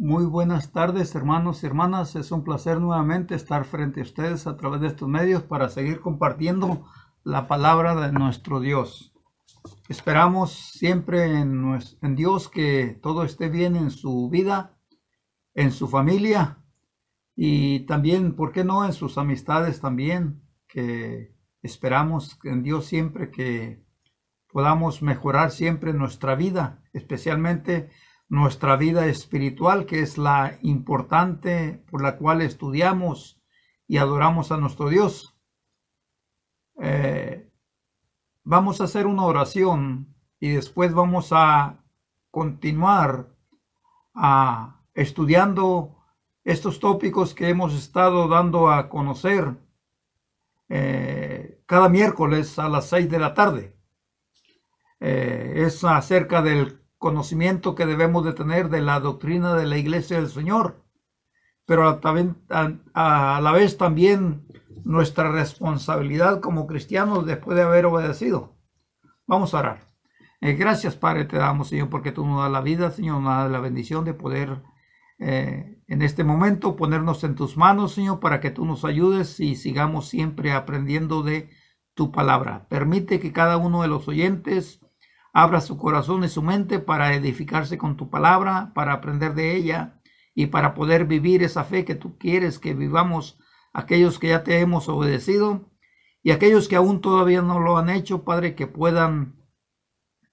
Muy buenas tardes, hermanos y hermanas. Es un placer nuevamente estar frente a ustedes a través de estos medios para seguir compartiendo la palabra de nuestro Dios. Esperamos siempre en Dios que todo esté bien en su vida, en su familia y también, ¿por qué no?, en sus amistades también, que esperamos en Dios siempre que podamos mejorar siempre nuestra vida, especialmente nuestra vida espiritual, que es la importante por la cual estudiamos y adoramos a nuestro Dios. Vamos a hacer una oración y después vamos a continuar estudiando estos tópicos que hemos estado dando a conocer cada miércoles a las 6 de la tarde. Es acerca del conocimiento que debemos de tener de la doctrina de la Iglesia del Señor, pero a la vez también nuestra responsabilidad como cristianos después de haber obedecido. Vamos a orar. Gracias, Padre, te damos, Señor, porque tú nos das la vida, Señor, nos das la bendición de poder en este momento ponernos en tus manos, Señor, para que tú nos ayudes y sigamos siempre aprendiendo de tu palabra. Permite que cada uno de los oyentes abra su corazón y su mente para edificarse con tu palabra, para aprender de ella y para poder vivir esa fe que tú quieres que vivamos, aquellos que ya te hemos obedecido y aquellos que aún todavía no lo han hecho, Padre, que puedan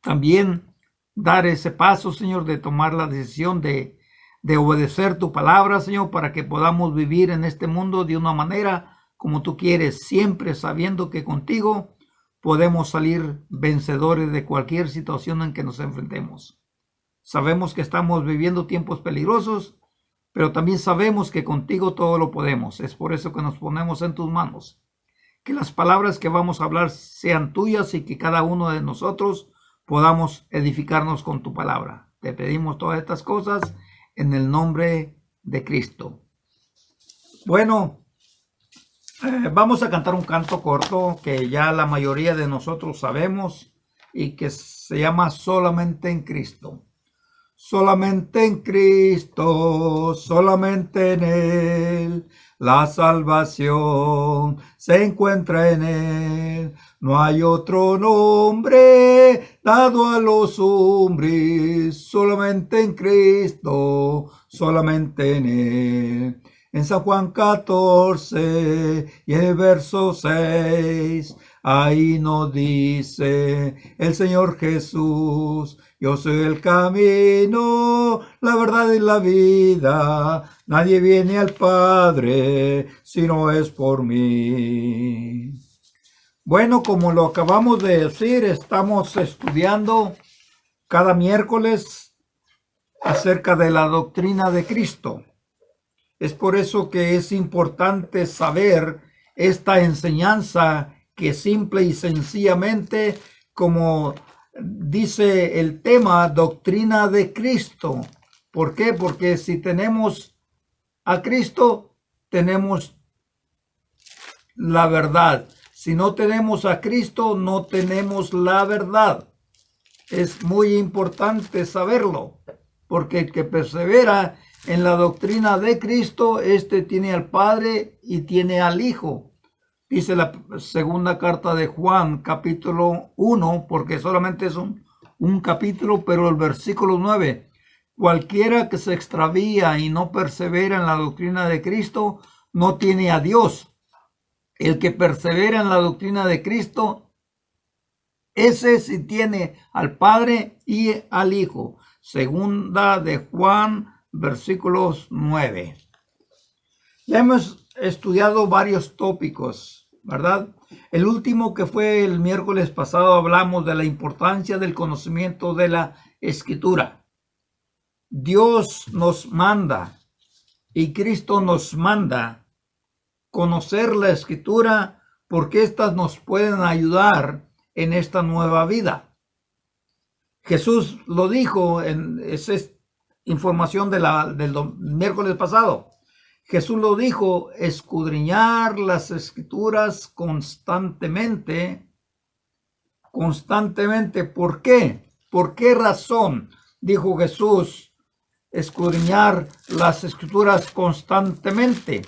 también dar ese paso, Señor, de tomar la decisión de obedecer tu palabra, Señor, para que podamos vivir en este mundo de una manera como tú quieres, siempre sabiendo que contigo podemos salir vencedores de cualquier situación en que nos enfrentemos. Sabemos que estamos viviendo tiempos peligrosos, pero también sabemos que contigo todo lo podemos. Es por eso que nos ponemos en tus manos. Que las palabras que vamos a hablar sean tuyas y que cada uno de nosotros podamos edificarnos con tu palabra. Te pedimos todas estas cosas en el nombre de Cristo. Bueno, vamos a cantar un canto corto que ya la mayoría de nosotros sabemos y que se llama Solamente en Cristo. Solamente en Cristo, solamente en Él, la salvación se encuentra en Él. No hay otro nombre dado a los hombres, solamente en Cristo, solamente en Él. En San Juan 14 y en el verso 6, ahí nos dice el Señor Jesús: yo soy el camino, la verdad y la vida. Nadie viene al Padre si no es por mí. Bueno, como lo acabamos de decir, estamos estudiando cada miércoles acerca de la doctrina de Cristo. Es por eso que es importante saber esta enseñanza que simple y sencillamente, como dice el tema, doctrina de Cristo. ¿Por qué? Porque si tenemos a Cristo, tenemos la verdad. Si no tenemos a Cristo, no tenemos la verdad. Es muy importante saberlo, porque el que persevera en la doctrina de Cristo, este tiene al Padre y tiene al Hijo. Dice la segunda carta de Juan, capítulo 1, porque solamente es un capítulo, pero el versículo 9. Cualquiera que se extravía y no persevera en la doctrina de Cristo, no tiene a Dios. El que persevera en la doctrina de Cristo, ese sí tiene al Padre y al Hijo. Segunda de Juan, versículos 9. Ya hemos estudiado varios tópicos, ¿verdad? El último, que fue el miércoles pasado, hablamos de la importancia del conocimiento de la Escritura. Dios nos manda y Cristo nos manda conocer la Escritura, porque éstas nos pueden ayudar en esta nueva vida. Jesús lo dijo en esa información del miércoles pasado. Jesús lo dijo: escudriñar las Escrituras constantemente. ¿Por qué? ¿Por qué razón dijo Jesús escudriñar las escrituras constantemente,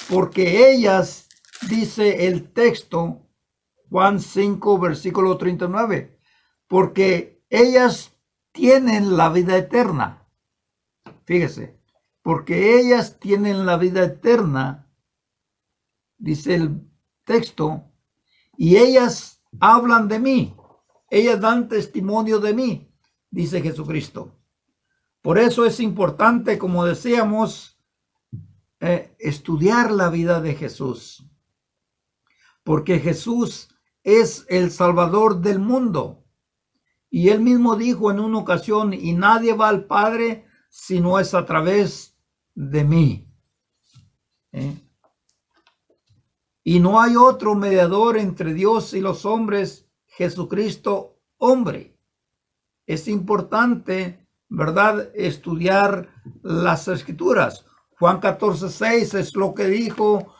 porque ellas, dice el texto, Juan 5, versículo 39, porque ellas tienen la vida eterna. Fíjese, porque ellas tienen la vida eterna, dice el texto, y ellas hablan de mí, ellas dan testimonio de mí, dice Jesucristo. Por eso es importante, como decíamos, estudiar la vida de Jesús, porque Jesús es el Salvador del mundo. Y él mismo dijo en una ocasión, y nadie va al Padre si no es a través de mí. Y no hay otro mediador entre Dios y los hombres, Jesucristo, hombre. Es importante, ¿verdad?, estudiar las Escrituras. Juan 14:6 es lo que dijo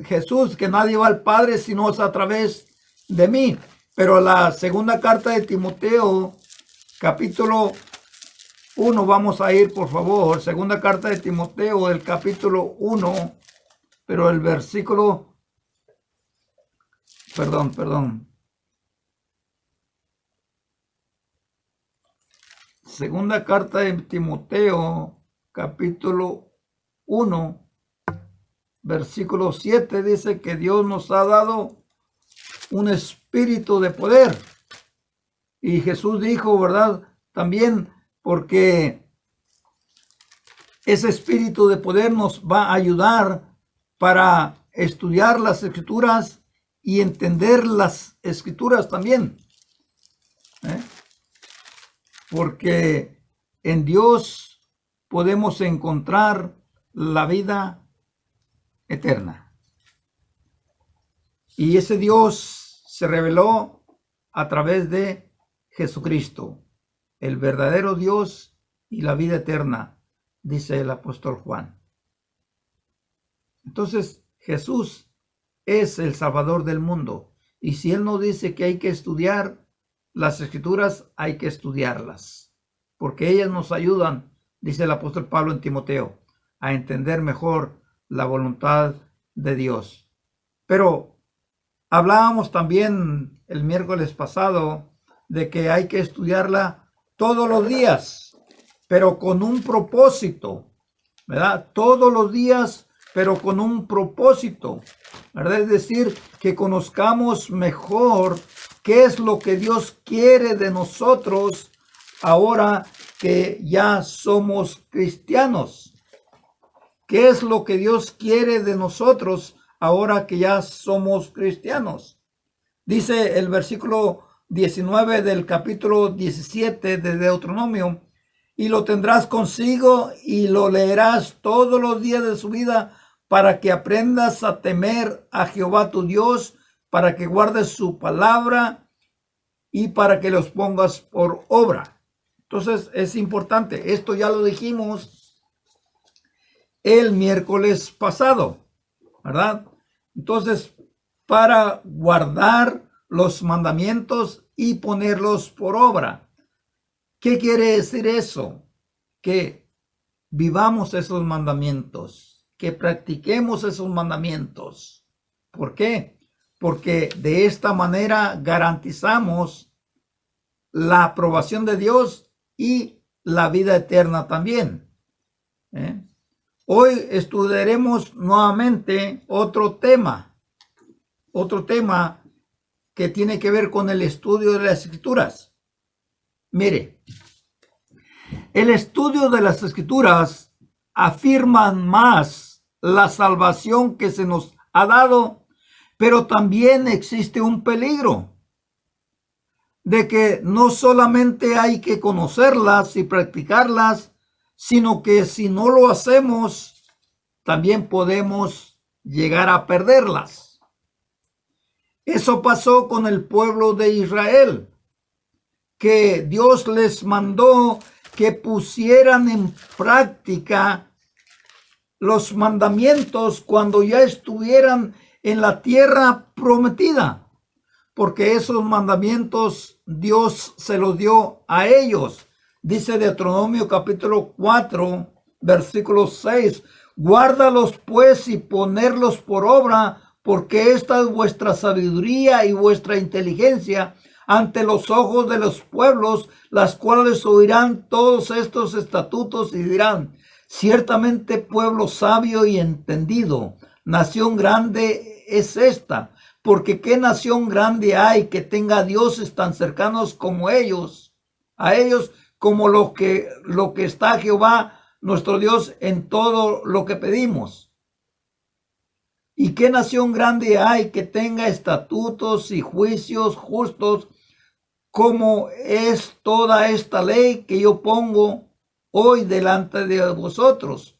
Jesús, que nadie va al Padre si no es a través de mí. Pero la segunda carta de Timoteo, capítulo 1, vamos a ir, por favor. Segunda carta de Timoteo, el capítulo 1, pero el versículo, perdón. Segunda carta de Timoteo, capítulo 1, versículo 7, dice que Dios nos ha dado un espíritu de poder. Y Jesús dijo, ¿verdad?, también, porque ese espíritu de poder nos va a ayudar para estudiar las Escrituras y entender las Escrituras también. Porque en Dios podemos encontrar la vida eterna. Y ese Dios se reveló a través de Jesucristo, el verdadero Dios y la vida eterna, dice el apóstol Juan. Entonces, Jesús es el Salvador del mundo. Y si Él nos dice que hay que estudiar las Escrituras, hay que estudiarlas, porque ellas nos ayudan, dice el apóstol Pablo en Timoteo, a entender mejor la voluntad de Dios. Pero hablábamos también el miércoles pasado de que hay que estudiarla todos los días, pero con un propósito, ¿verdad? Todos los días, pero con un propósito, ¿verdad? Es decir, que conozcamos mejor qué es lo que Dios quiere de nosotros ahora que ya somos cristianos. ¿Qué es lo que Dios quiere de nosotros ahora que ya somos cristianos? Dice el versículo 19 del capítulo 17 de Deuteronomio, y lo tendrás consigo y lo leerás todos los días de su vida para que aprendas a temer a Jehová tu Dios, para que guardes su palabra y para que los pongas por obra. Entonces es importante, esto ya lo dijimos el miércoles pasado, ¿verdad? Entonces, para guardar los mandamientos y ponerlos por obra. ¿Qué quiere decir eso? Que vivamos esos mandamientos, que practiquemos esos mandamientos. ¿Por qué? Porque de esta manera garantizamos la aprobación de Dios y la vida eterna también. Hoy estudiaremos nuevamente otro tema que tiene que ver con el estudio de las Escrituras. Mire, el estudio de las Escrituras afirma más la salvación que se nos ha dado, pero también existe un peligro de que no solamente hay que conocerlas y practicarlas, sino que si no lo hacemos, también podemos llegar a perderlas. Eso pasó con el pueblo de Israel, que Dios les mandó que pusieran en práctica los mandamientos cuando ya estuvieran en la tierra prometida, porque esos mandamientos Dios se los dio a ellos, Dice Deuteronomio capítulo 4, versículo 6. Guárdalos pues y ponerlos por obra, porque esta es vuestra sabiduría y vuestra inteligencia ante los ojos de los pueblos, las cuales oirán todos estos estatutos y dirán: ciertamente pueblo sabio y entendido, nación grande es esta, porque qué nación grande hay que tenga dioses tan cercanos como ellos, a ellos como lo que está Jehová nuestro Dios en todo lo que pedimos. ¿Y qué nación grande hay que tenga estatutos y juicios justos como es toda esta ley que yo pongo hoy delante de vosotros?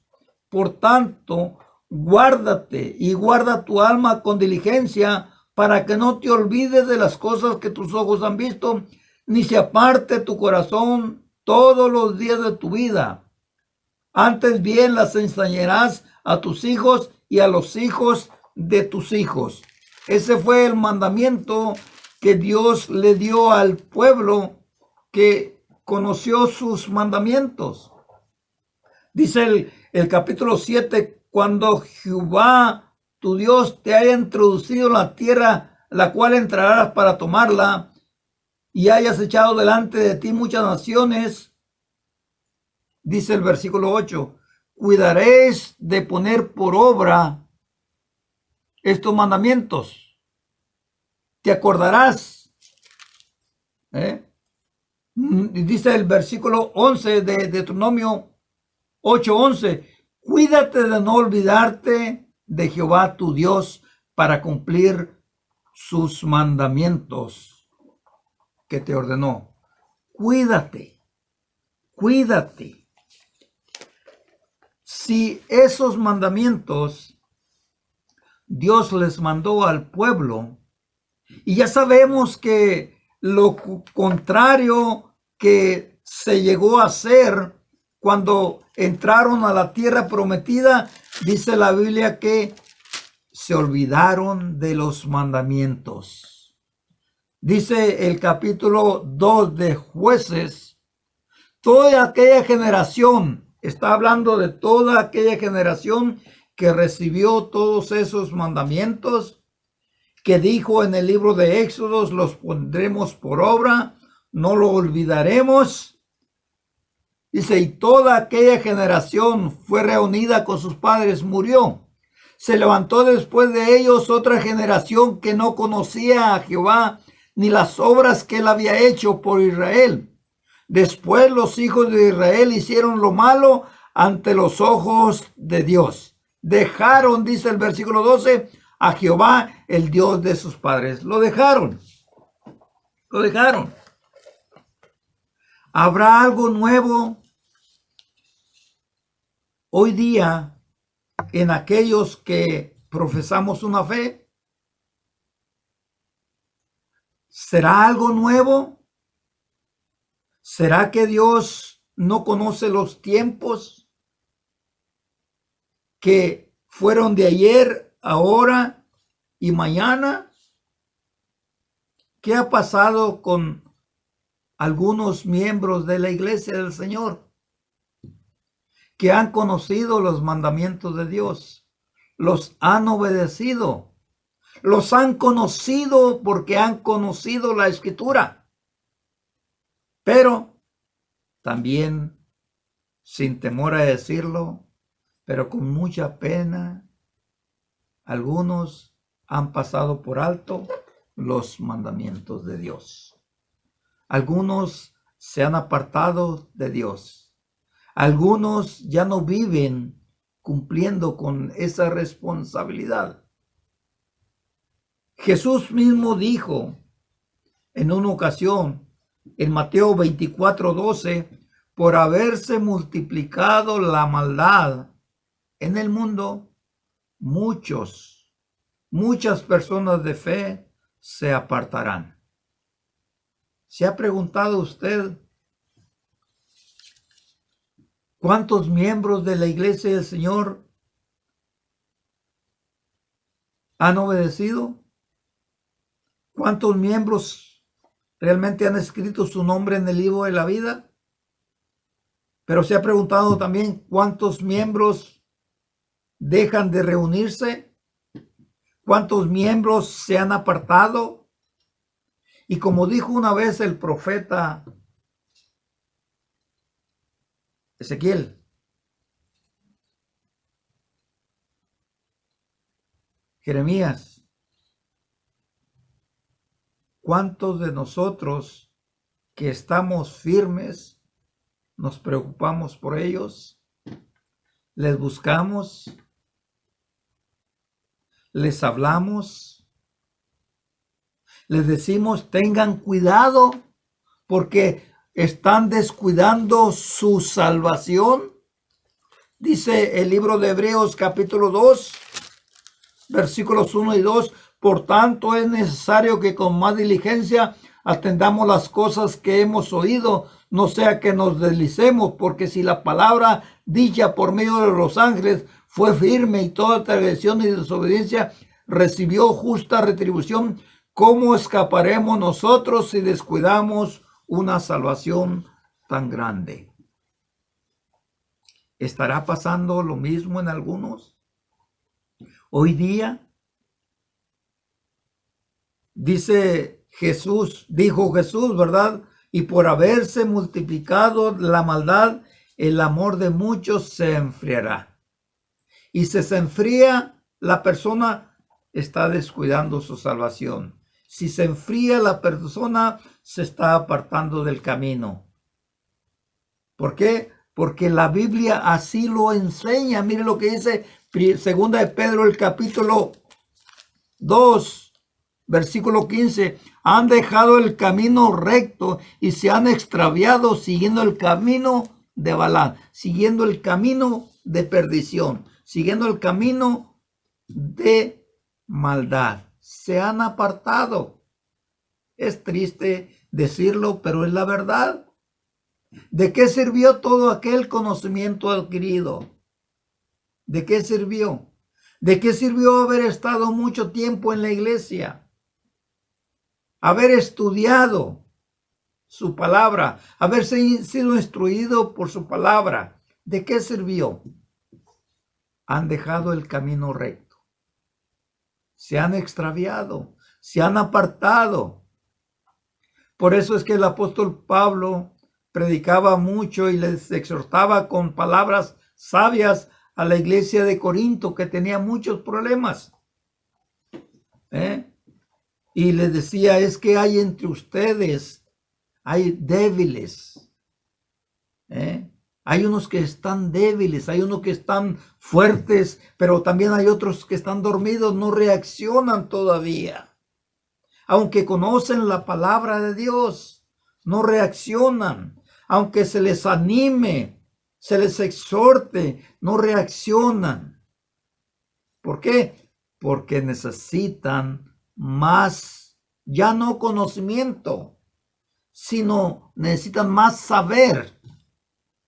Por tanto, guárdate y guarda tu alma con diligencia, para que no te olvides de las cosas que tus ojos han visto, ni se aparte tu corazón todos los días de tu vida. Antes bien las enseñarás a tus hijos y a los hijos de tus hijos. Ese fue el mandamiento que Dios le dio al pueblo que conoció sus mandamientos. Dice el capítulo 7, cuando Jehová tu Dios te haya introducido en la tierra, la cual entrarás para tomarla, y hayas echado delante de ti muchas naciones, dice el versículo 8, cuidaréis de poner por obra estos mandamientos. Te acordarás. Dice el versículo 11 de Deuteronomio 8:11. Cuídate de no olvidarte de Jehová tu Dios para cumplir sus mandamientos que te ordenó. Cuídate. Cuídate. Si esos mandamientos Dios les mandó al pueblo, y ya sabemos que lo contrario que se llegó a hacer cuando entraron a la tierra prometida, dice la Biblia que se olvidaron de los mandamientos. Dice el capítulo 2 de Jueces, toda aquella generación, está hablando de toda aquella generación que recibió todos esos mandamientos, que dijo en el libro de Éxodos, los pondremos por obra, no lo olvidaremos. Dice, y toda aquella generación fue reunida con sus padres, murió. Se levantó después de ellos otra generación que no conocía a Jehová, ni las obras que él había hecho por Israel. Después los hijos de Israel hicieron lo malo ante los ojos de Dios. Dejaron, dice el versículo 12, a Jehová, el Dios de sus padres. Lo dejaron. Lo dejaron. ¿Habrá algo nuevo hoy día en aquellos que profesamos una fe? ¿Será algo nuevo? ¿Será que Dios no conoce los tiempos que fueron de ayer, ahora y mañana? ¿Qué ha pasado con algunos miembros de la iglesia del Señor que han conocido los mandamientos de Dios? Los han obedecido. Los han conocido porque han conocido la Escritura. Pero también, sin temor a decirlo, pero con mucha pena, algunos han pasado por alto los mandamientos de Dios. Algunos se han apartado de Dios. Algunos ya no viven cumpliendo con esa responsabilidad. Jesús mismo dijo en una ocasión, en Mateo 24:12, por haberse multiplicado la maldad en el mundo, muchas personas de fe se apartarán. ¿Se ha preguntado usted cuántos miembros de la iglesia del Señor han obedecido? ¿Cuántos miembros realmente han escrito su nombre en el libro de la vida? Pero se ha preguntado también cuántos miembros dejan de reunirse, cuántos miembros se han apartado. Y como dijo una vez el profeta Ezequiel, Jeremías, ¿cuántos de nosotros que estamos firmes nos preocupamos por ellos? ¿Les buscamos? ¿Les hablamos? ¿Les decimos tengan cuidado porque están descuidando su salvación? Dice el libro de Hebreos capítulo 2, versículos 1 y 2. Por tanto es necesario que con más diligencia atendamos las cosas que hemos oído, no sea que nos deslicemos, porque si la palabra dicha por medio de los ángeles fue firme y toda transgresión y desobediencia recibió justa retribución, ¿cómo escaparemos nosotros si descuidamos una salvación tan grande? ¿Estará pasando lo mismo en algunos? Hoy día, dijo Jesús, ¿verdad? Y por haberse multiplicado la maldad, el amor de muchos se enfriará. Y si se enfría, la persona está descuidando su salvación. Si se enfría, la persona se está apartando del camino. ¿Por qué? Porque la Biblia así lo enseña. Mire lo que dice segunda de Pedro, el capítulo 2, versículo 15. Han dejado el camino recto y se han extraviado siguiendo el camino de Balaam, siguiendo el camino de perdición, siguiendo el camino de maldad. Se han apartado. Es triste decirlo, pero es la verdad. ¿De qué sirvió todo aquel conocimiento adquirido? ¿De qué sirvió? ¿De qué sirvió haber estado mucho tiempo en la iglesia? Haber estudiado su palabra, haber sido instruido por su palabra. ¿De qué sirvió? Han dejado el camino recto. Se han extraviado, se han apartado. Por eso es que el apóstol Pablo predicaba mucho y les exhortaba con palabras sabias a la iglesia de Corinto, que tenía muchos problemas. Y les decía, es que hay entre ustedes, hay débiles. Hay unos que están débiles, hay unos que están fuertes, pero también hay otros que están dormidos, no reaccionan todavía. Aunque conocen la palabra de Dios, no reaccionan. Aunque se les anime, se les exhorte, no reaccionan. ¿Por qué? Porque necesitan más, ya no conocimiento, sino necesitan más saber,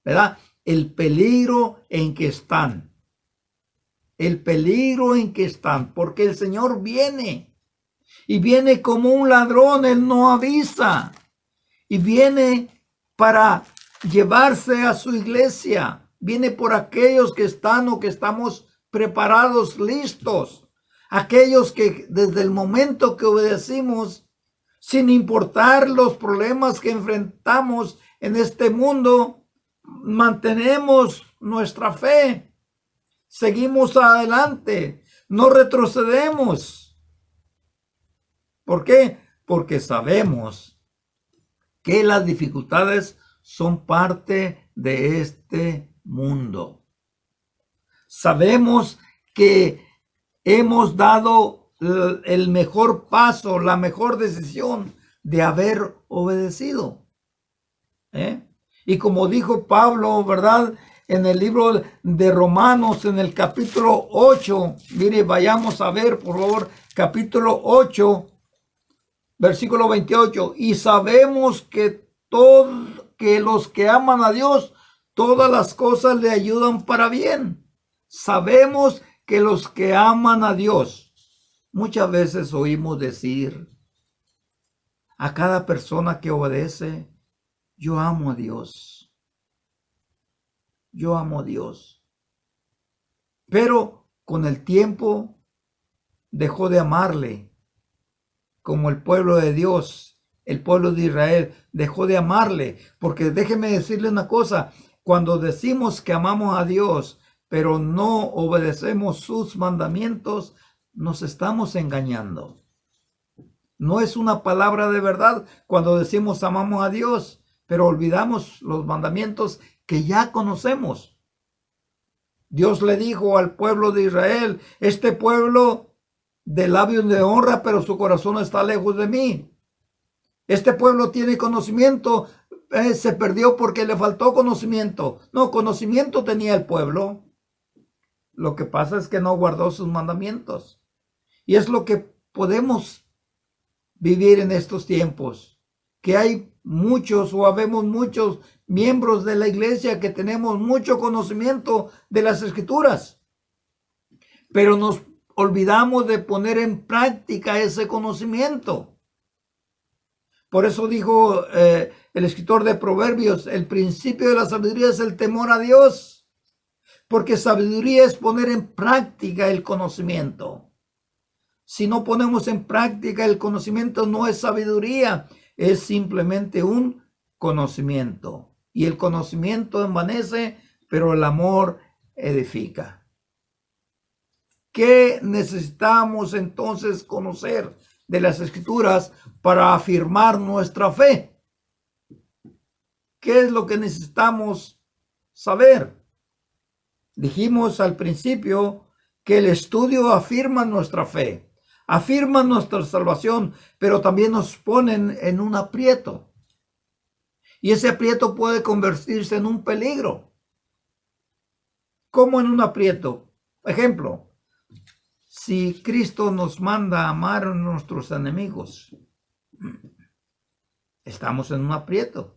¿verdad? El peligro en que están. El peligro en que están, porque el Señor viene. Y viene como un ladrón, Él no avisa. Y viene para llevarse a su iglesia. Viene por aquellos que están o que estamos preparados, listos. Aquellos que desde el momento que obedecimos, sin importar los problemas que enfrentamos en este mundo, mantenemos nuestra fe. Seguimos adelante, no retrocedemos. ¿Por qué? Porque sabemos que las dificultades son parte de este mundo. Sabemos que hemos dado el mejor paso, la mejor decisión de haber obedecido. Y como dijo Pablo, ¿verdad? En el libro de Romanos, en el capítulo 8, mire, vayamos a ver, por favor, capítulo 8, versículo 28, y sabemos que los que aman a Dios, todas las cosas le ayudan para bien. Sabemos que los que aman a Dios, muchas veces oímos decir a cada persona que obedece, yo amo a Dios. yo amo a Dios. Pero con el tiempo dejó de amarle, como el pueblo de Dios, el pueblo de Israel, dejó de amarle. Porque déjeme decirle una cosa, cuando decimos que amamos a Dios, pero no obedecemos sus mandamientos, nos estamos engañando. No es una palabra de verdad cuando decimos amamos a Dios, pero olvidamos los mandamientos que ya conocemos. Dios le dijo al pueblo de Israel, este pueblo de labios de honra, pero su corazón está lejos de mí. Este pueblo tiene conocimiento, se perdió porque le faltó conocimiento. No, conocimiento tenía el pueblo. Lo que pasa es que no guardó sus mandamientos. Y es lo que podemos vivir en estos tiempos, que hay muchos o habemos muchos miembros de la iglesia que tenemos mucho conocimiento de las escrituras, pero nos olvidamos de poner en práctica ese conocimiento. Por eso dijo el escritor de Proverbios, el principio de la sabiduría es el temor a Dios, porque sabiduría es poner en práctica el conocimiento. Si no ponemos en práctica el conocimiento, no es sabiduría, es simplemente un conocimiento. Y el conocimiento envanece, pero el amor edifica. ¿Qué necesitamos entonces conocer de las Escrituras para afirmar nuestra fe? ¿Qué es lo que necesitamos saber? Dijimos al principio que el estudio afirma nuestra fe. Afirman nuestra salvación, pero también nos ponen en un aprieto. Y ese aprieto puede convertirse en un peligro. ¿Cómo en un aprieto? Ejemplo, si Cristo nos manda a amar a nuestros enemigos, estamos en un aprieto.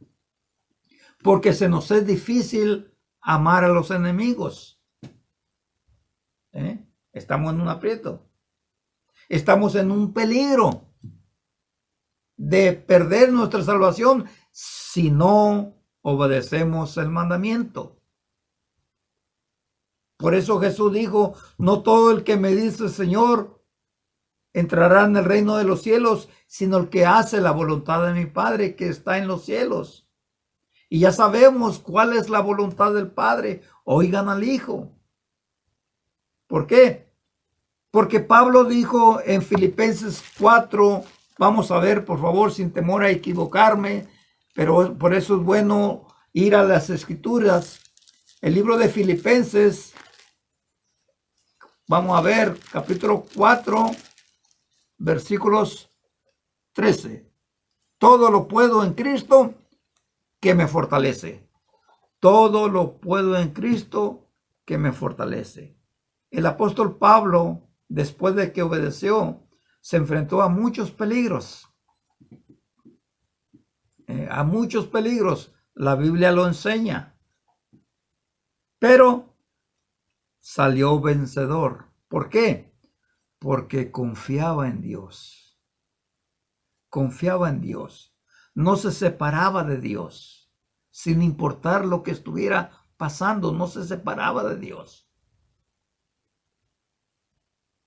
Porque se nos es difícil amar a los enemigos. Estamos en un aprieto. Estamos en un peligro de perder nuestra salvación si no obedecemos el mandamiento. Por eso Jesús dijo, no todo el que me dice Señor entrará en el reino de los cielos, sino el que hace la voluntad de mi Padre que está en los cielos. Y ya sabemos cuál es la voluntad del Padre. Oigan al Hijo. ¿Por qué? Porque Pablo dijo en Filipenses 4, vamos a ver por favor sin temor a equivocarme, pero por eso es bueno ir a las Escrituras. El libro de Filipenses, vamos a ver, capítulo 4, versículos 13. Todo lo puedo en Cristo que me fortalece. Todo lo puedo en Cristo que me fortalece. El apóstol Pablo, después de que obedeció, se enfrentó a muchos peligros. A muchos peligros. La Biblia lo enseña. Pero salió vencedor. ¿Por qué? Porque confiaba en Dios. Confiaba en Dios. No se separaba de Dios. Sin importar lo que estuviera pasando, no se separaba de Dios.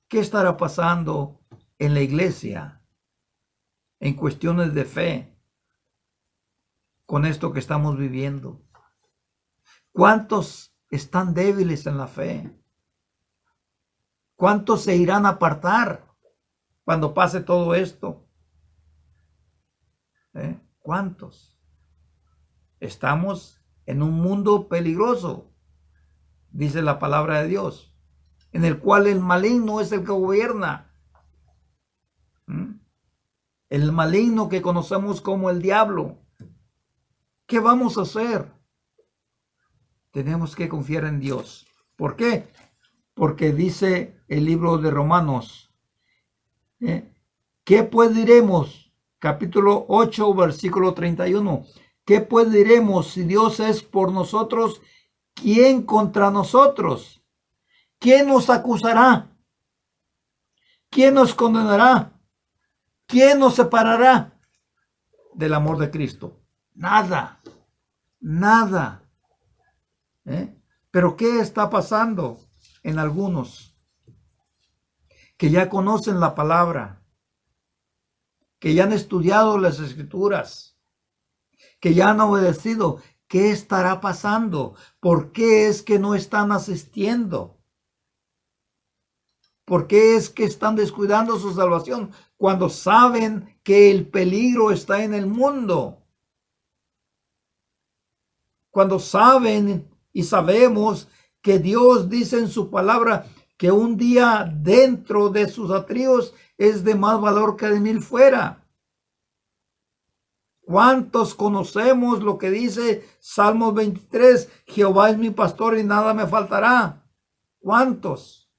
¿Qué estará pasando en la iglesia en cuestiones de fe con esto que estamos viviendo? ¿Cuántos están débiles en la fe? ¿Cuántos se irán a apartar cuando pase todo esto? ¿Cuántos? Estamos en un mundo peligroso, dice la palabra de Dios, en el cual el maligno es el que gobierna. El maligno que conocemos como el diablo. ¿Qué vamos a hacer? Tenemos que confiar en Dios. ¿Por qué? Porque dice el libro de Romanos, ¿qué pues diremos? Capítulo 8, versículo 31. ¿Qué pues diremos si Dios es por nosotros? ¿Quién contra nosotros? ¿Quién nos acusará? ¿Quién nos condenará? ¿Quién nos separará del amor de Cristo? Nada, nada. Pero ¿qué está pasando en algunos que ya conocen la palabra, que ya han estudiado las escrituras, que ya han obedecido? ¿Qué estará pasando? ¿Por qué es que no están asistiendo? ¿Por qué es que están descuidando su salvación cuando saben que el peligro está en el mundo? Cuando saben y sabemos que Dios dice en su palabra que un día dentro de sus atrios es de más valor que de 1000 fuera. ¿Cuántos conocemos lo que dice Salmos 23? Jehová es mi pastor y nada me faltará. ¿Cuántos?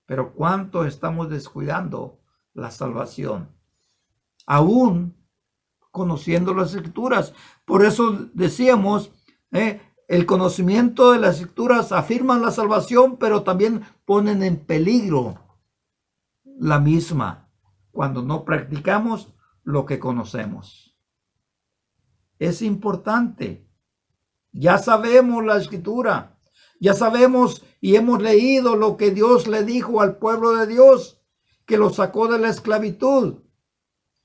Pero ¿cuánto estamos descuidando la salvación? Aún conociendo las escrituras. Por eso decíamos, el conocimiento de las escrituras afirman la salvación, pero también ponen en peligro la misma cuando no practicamos lo que conocemos. Es importante. Ya sabemos la escritura. Ya sabemos y hemos leído lo que Dios le dijo al pueblo de Dios, que lo sacó de la esclavitud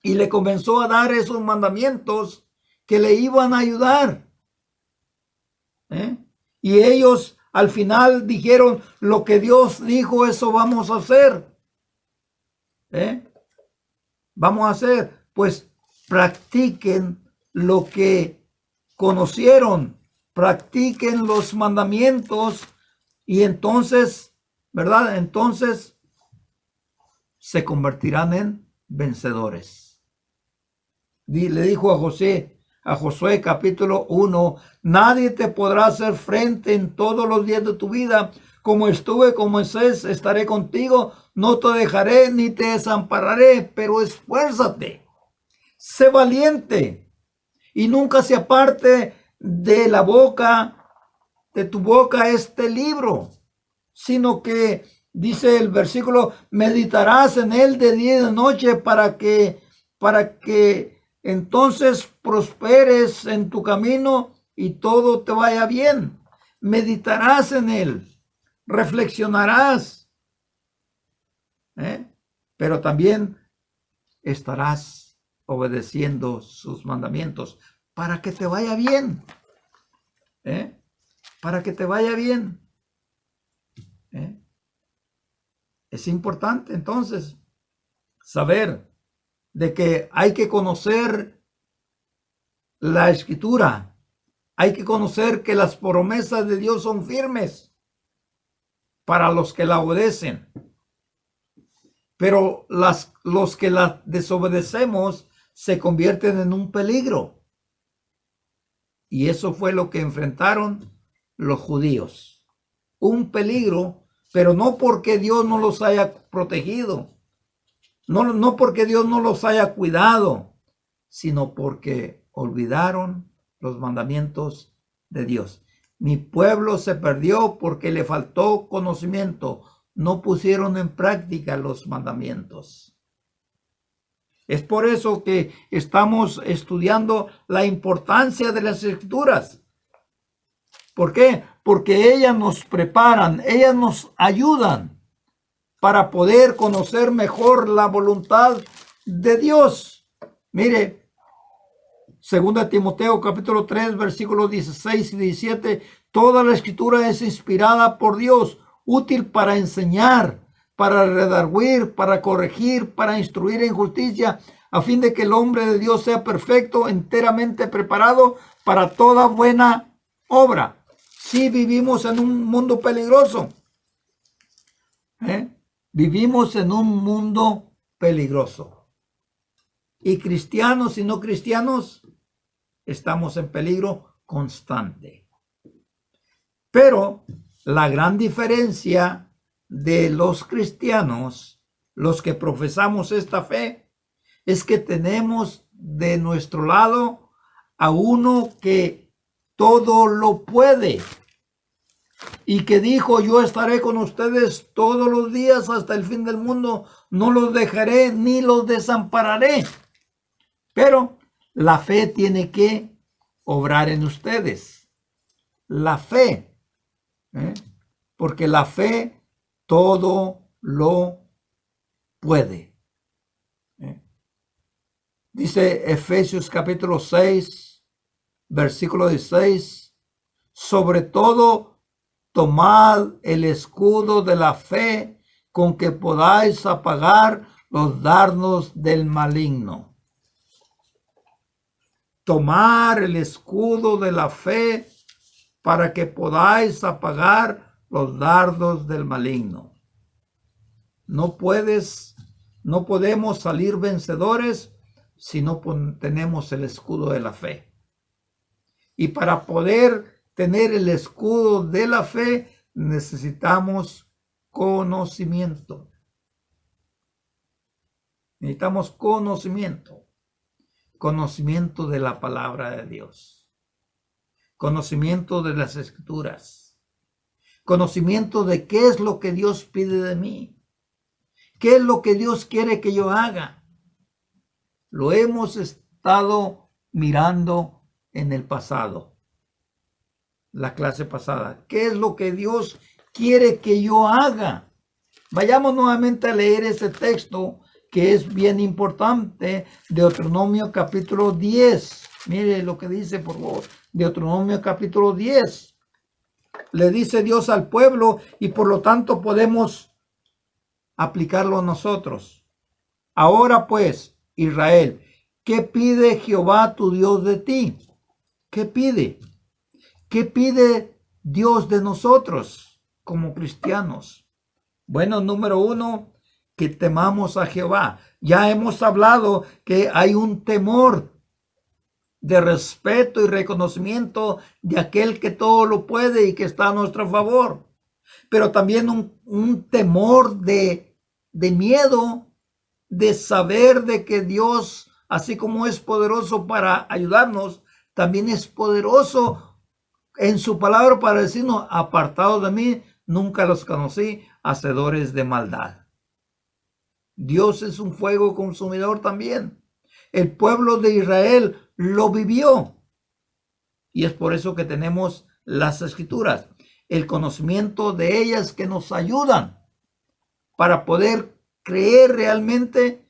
y le comenzó a dar esos mandamientos que le iban a ayudar. Y ellos al final dijeron, lo que Dios dijo, eso vamos a hacer. Vamos a hacer. Pues practiquen lo que conocieron, practiquen los mandamientos y entonces, ¿verdad? Entonces se convertirán en vencedores. Le dijo a Josué capítulo 1, nadie te podrá hacer frente en todos los días de tu vida. Como estuve con Moisés, estaré contigo, no te dejaré ni te desampararé, pero esfuérzate, sé valiente y nunca se aparte de tu boca este libro, sino que dice el versículo, meditarás en él de día y de noche para que entonces prosperes en tu camino y todo te vaya bien. Meditarás en él, reflexionarás, pero también estarás obedeciendo sus mandamientos para que te vaya bien, para que te vaya bien. Es importante entonces saber de que hay que conocer la escritura, hay que conocer que las promesas de Dios son firmes para los que la obedecen, pero los que la desobedecemos se convierten en un peligro. Y eso fue lo que enfrentaron los judíos, un peligro, pero no porque Dios no los haya protegido, no porque Dios no los haya cuidado, sino porque olvidaron los mandamientos de Dios. Mi pueblo se perdió porque le faltó conocimiento, no pusieron en práctica los mandamientos. Es por eso que estamos estudiando la importancia de las escrituras. ¿Por qué? Porque ellas nos preparan, ellas nos ayudan para poder conocer mejor la voluntad de Dios. Mire, 2 Timoteo capítulo 3, versículos 16 y 17, toda la escritura es inspirada por Dios, útil para enseñar, para redarguir, para corregir, para instruir en justicia, a fin de que el hombre de Dios sea perfecto, enteramente preparado para toda buena obra. Sí, vivimos en un mundo peligroso. Vivimos en un mundo peligroso. Y cristianos y no cristianos estamos en peligro constante. Pero la gran diferencia de los cristianos, los que profesamos esta fe, es que tenemos de nuestro lado a uno que todo lo puede y que dijo, yo estaré con ustedes todos los días hasta el fin del mundo, no los dejaré ni los desampararé. Pero la fe tiene que obrar en ustedes. la fe, porque la fe todo lo puede. Dice Efesios capítulo 6, versículo 16, sobre todo tomad el escudo de la fe con que podáis apagar los dardos del maligno. Tomar el escudo de la fe para que podáis apagar los dardos del maligno. No podemos salir vencedores si no tenemos el escudo de la fe. Y para poder tener el escudo de la fe necesitamos conocimiento. Necesitamos conocimiento. Conocimiento de la palabra de Dios. Conocimiento de las escrituras. Conocimiento de qué es lo que Dios pide de mí. ¿Qué es lo que Dios quiere que yo haga? Lo hemos estado mirando en el pasado, la clase pasada. ¿Qué es lo que Dios quiere que yo haga? Vayamos nuevamente a leer ese texto que es bien importante, Deuteronomio capítulo 10. Mire lo que dice, por favor, Deuteronomio capítulo 10. Le dice Dios al pueblo y por lo tanto podemos aplicarlo nosotros. Ahora pues, Israel, ¿qué pide Jehová tu Dios de ti? ¿Qué pide? ¿Qué pide Dios de nosotros como cristianos? Bueno, número uno, que temamos a Jehová. Ya hemos hablado que hay un temor de respeto y reconocimiento de aquel que todo lo puede y que está a nuestro favor. Pero también un temor de miedo, de saber de que Dios, así como es poderoso para ayudarnos, también es poderoso en su palabra para decirnos: apartados de mí, nunca los conocí, hacedores de maldad. Dios es un fuego consumidor también. El pueblo de Israel lo vivió. Y es por eso que tenemos las escrituras, el conocimiento de ellas que nos ayudan para poder creer realmente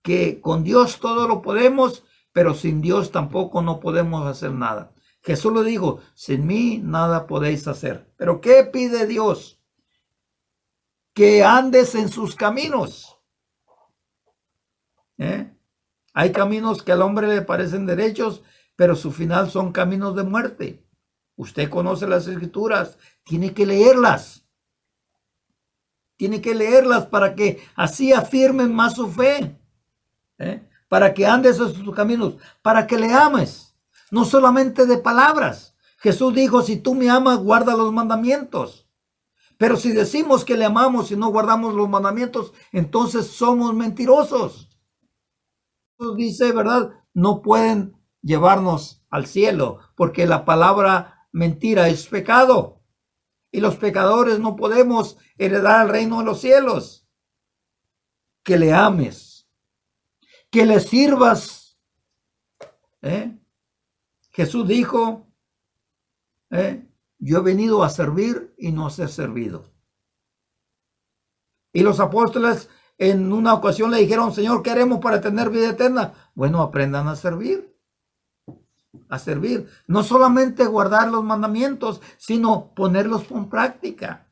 que con Dios todo lo podemos, pero sin Dios tampoco no podemos hacer nada. Jesús lo dijo: sin mí nada podéis hacer. ¿Pero qué pide Dios? Que andes en sus caminos. Hay caminos que al hombre le parecen derechos, pero su final son caminos de muerte. Usted conoce las escrituras, tiene que leerlas. Tiene que leerlas para que así afirmen más su fe. Para que andes en sus caminos, para que le ames, no solamente de palabras. Jesús dijo: si tú me amas, guarda los mandamientos. Pero si decimos que le amamos y no guardamos los mandamientos, entonces somos mentirosos. Dice, ¿verdad? No pueden llevarnos al cielo, porque la palabra mentira es pecado. Y los pecadores no podemos heredar el reino de los cielos. Que le ames, que le sirvas. Jesús dijo: yo he venido a servir y no a ser servido. Y los apóstoles en una ocasión le dijeron: Señor, ¿qué haremos para tener vida eterna? Bueno, aprendan a servir. A servir. No solamente guardar los mandamientos, sino ponerlos en práctica.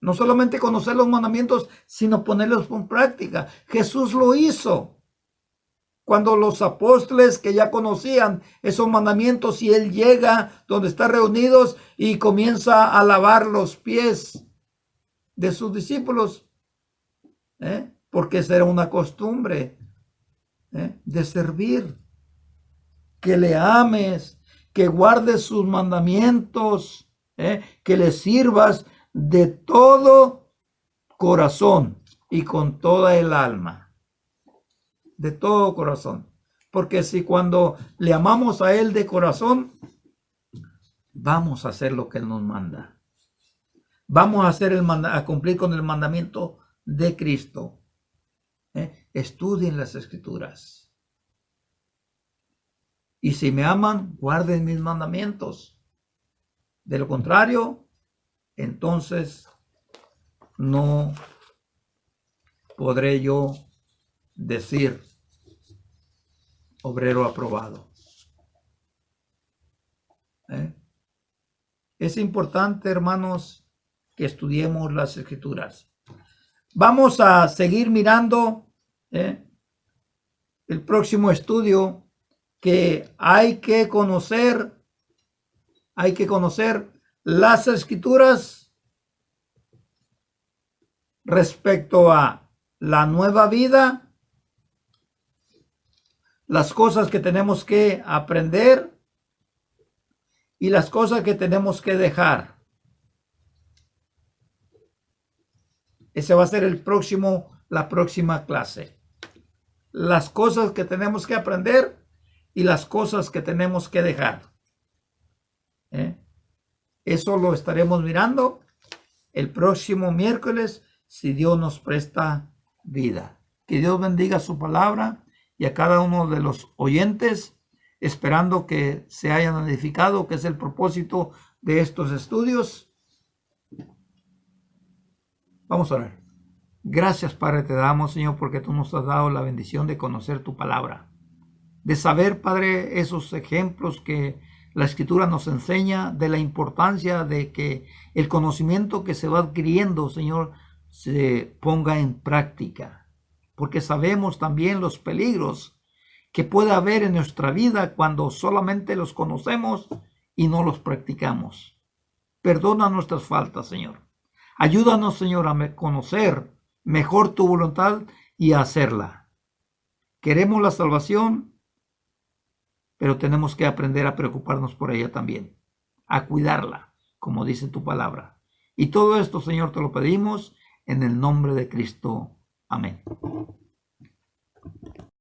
No solamente conocer los mandamientos, sino ponerlos en práctica. Jesús lo hizo. Cuando los apóstoles que ya conocían esos mandamientos, y él llega donde están reunidos y comienza a lavar los pies de sus discípulos, porque esa era una costumbre de servir. Que le ames, que guardes sus mandamientos, que le sirvas de todo corazón y con toda el alma. De todo corazón. Porque si cuando le amamos a él de corazón, vamos a hacer lo que él nos manda. Vamos a hacer a cumplir con el mandamiento de Cristo. Estudien las escrituras. Y si me aman, guarden mis mandamientos. De lo contrario, entonces no podré yo decir obrero aprobado. Es importante, hermanos, que estudiemos las Escrituras. Vamos a seguir mirando el próximo estudio, que hay que conocer las Escrituras respecto a la nueva vida, las cosas que tenemos que aprender y las cosas que tenemos que dejar. Ese va a ser la próxima clase. Las cosas que tenemos que aprender y las cosas que tenemos que dejar. Eso lo estaremos mirando el próximo miércoles, si Dios nos presta vida. Que Dios bendiga su palabra y a cada uno de los oyentes, esperando que se hayan edificado, que es el propósito de estos estudios. Vamos a orar. Gracias, Padre, te damos, Señor, porque tú nos has dado la bendición de conocer tu palabra, de saber, Padre, esos ejemplos que la Escritura nos enseña, de la importancia de que el conocimiento que se va adquiriendo, Señor, se ponga en práctica, porque sabemos también los peligros que puede haber en nuestra vida cuando solamente los conocemos y no los practicamos. Perdona nuestras faltas, Señor. Ayúdanos, Señor, a conocer mejor tu voluntad y a hacerla. Queremos la salvación, pero tenemos que aprender a preocuparnos por ella también, a cuidarla, como dice tu palabra. Y todo esto, Señor, te lo pedimos en el nombre de Cristo. Amén.